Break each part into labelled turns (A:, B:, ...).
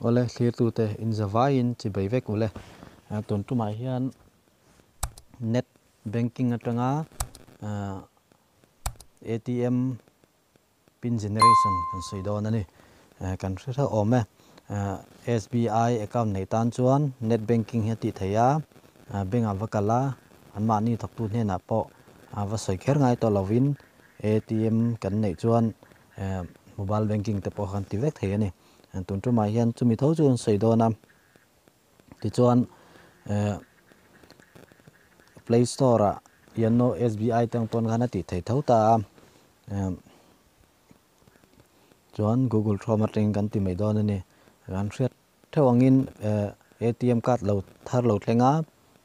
A: ole clear tu te in zavain chi bai vek ole ton tu mai hian net banking atanga ATM pin generation kan sei don ani kan thra ome SBI account nei tan chuan net banking he ti theia bank avakala anma ni thok tu ne na po ava soi kher ngai to lovin ATM kan nei chuan mobile banking te po kan ti vek thei ani tun tu mai hian chumi tho chuan sei don am ti chuan Play Store Yono SBI tang ton gana ti thei tho ta chuan Google Chrome ateng kan ti mai don ani ran thriat thewangin ATM card lo thar lo thlenga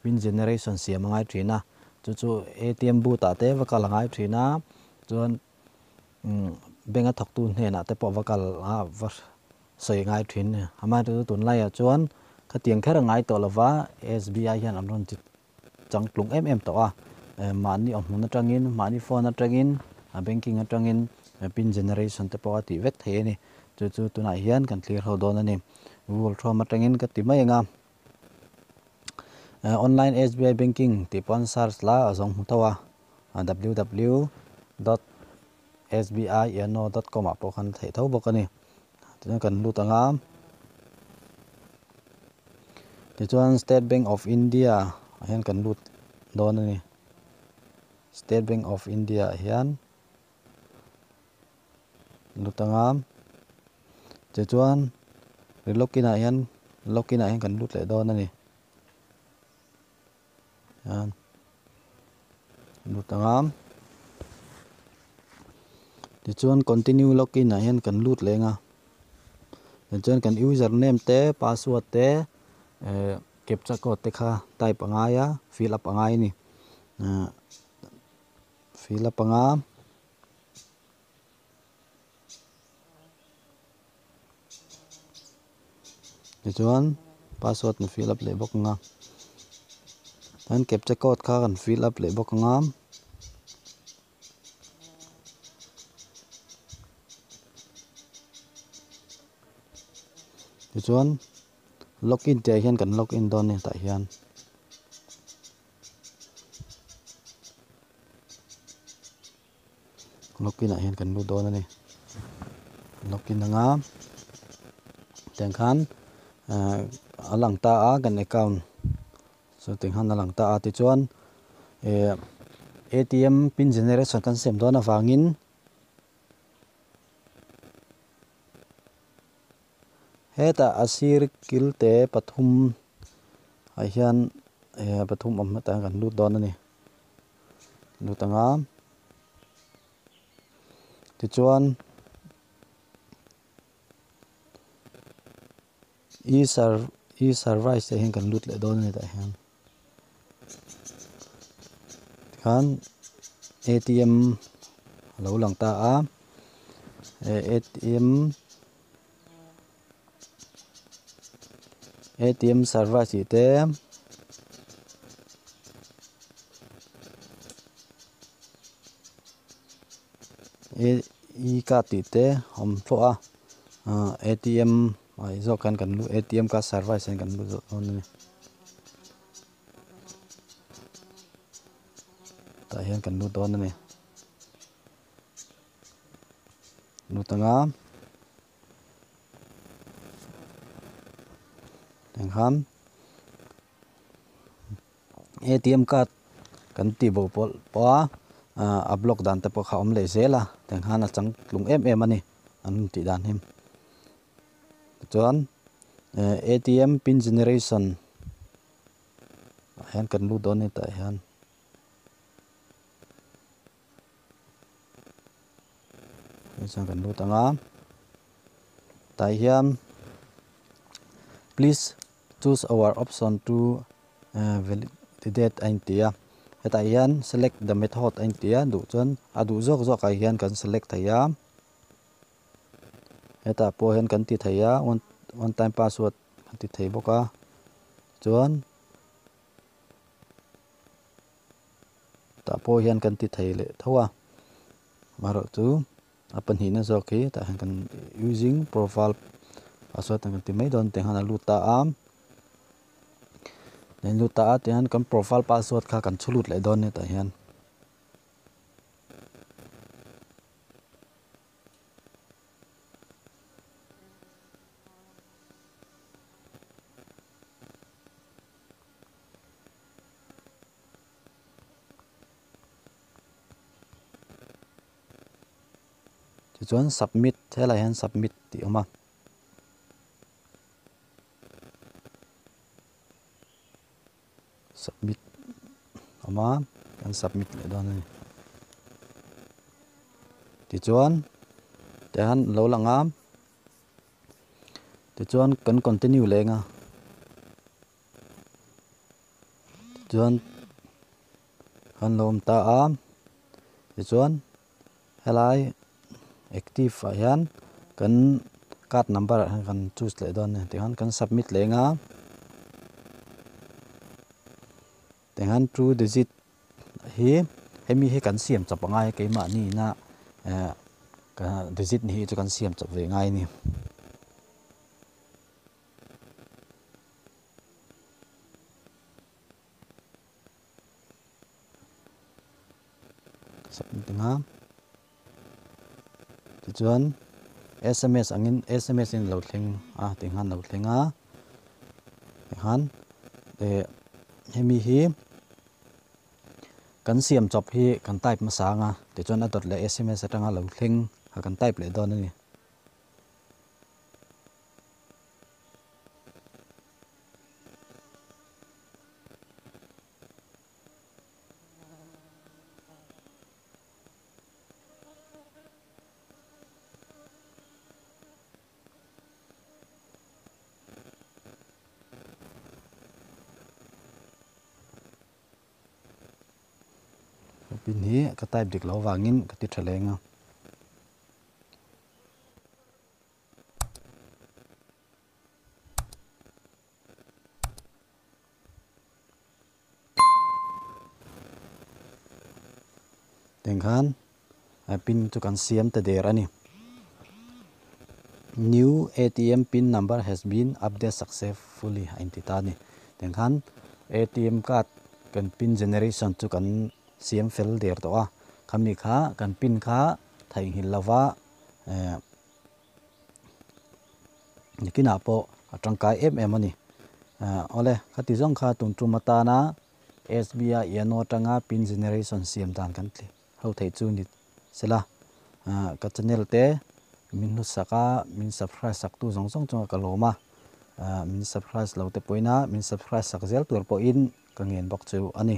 A: pin generation siam ngai thina chu ATM bu ta te wakal ngai thina chuan benga thok tu hne na te po wakal va sei ngai thin ama tu tun lai a chuan kha tiang kher ngai to lova SBI hian amron chi chang plung em to a mani hmun atangin mani phone atangin banking atangin pin generation te po ti vek the ni chu tunai hian kan clear ho don ani Google Chrome atangin ka ti mai nga online SBI banking ti pon search la azong hutawa www.sbi.yono.com apo khan thei tho bokani tin kan lutanga ti chuan State Bank of India hian kan lut don ani State Bank of India hian lutanga ti chuan login a hian kan lut le don ani lutanga ti chuan continue login a hian kan lut lenga ti chuan kan username te password te captcha code te kha type angaya fill up angai ni fill up anga ti chuan password ni fill up le bok nga tan captcha code kha kan fill up le bok nga ti chuan login te hian kan login don ni ta hian login a hian kan lu don ani login anga teng khan alang ta a kan account so teng han alang ta a ti chuan ATM pin generation kan sem don awangin heta asir kilte pathum a hian pathum amata kan lut don ani lutanga ti chuan e-service te hian kan lut le don ani ta hian khan ATM lo lang ta a ATM service te card ti te hom tho a ATM ai zo kan lu ATM card service kan lu zo on ni ta hian kan lu don ni lutanga teng ham ATM card kan ti bo pol pa a block dan te po kha om le zela teng han a chang tlung em ani an ti dan him chuan ATM pin generation hian kan lu don ni ta hian sang kan lu tanga ta hian please choose our option to validate antia heta hian select the method antia du chuan adu zok a hian kan select thaya heta po hian kan ti thaya one time password kan ti thei boka chuan ta po hian kan ti thei le thowa maro chu apan hi na zo ki ta han kan using profile password kan ti mai don teng han luta am nen luta a te han kan profile password kha kan chulut le don ne ta hian chuan submit thế là hian submit ti oma submit oma kan submit le don ni ti chuan te han lo langam ti chuan kan continue le nga chuan han lom ta am ti chuan helai active hian kan card number kan choose le don ti han kan submit le nga te han true digit hi hemi he kan siam chap ngai ke ma ni na ka digit ni chu kan siam chap ve ngai ni submit nga chuan SMS angin SMS in lo thleng ti han lo thlenga han te hemi hi kan siam chop hi kan type ma sa nga ti chuan a dot le SMS atanga lo thleng ha kan type le don ni pin hi ka type dik lo wangin ka ti thlenga tenghan pin chu kan siam ta der ani new ATM pin number has been updated successfully entitani tenghan ATM card kan pin generation chu kan siam fel der to a khami kha kan pin kha thai hil lawa nikina po tangkai ani ole khati jong kha tum tu mata na SBI Yono tanga pin generation siam dan kan tli ho thei chu ni sela ka channel te min nu saka min subscribe sak tu jong jong ka loma min subscribe lo te poina min subscribe sak zel tur po in ka ngen bok chu ani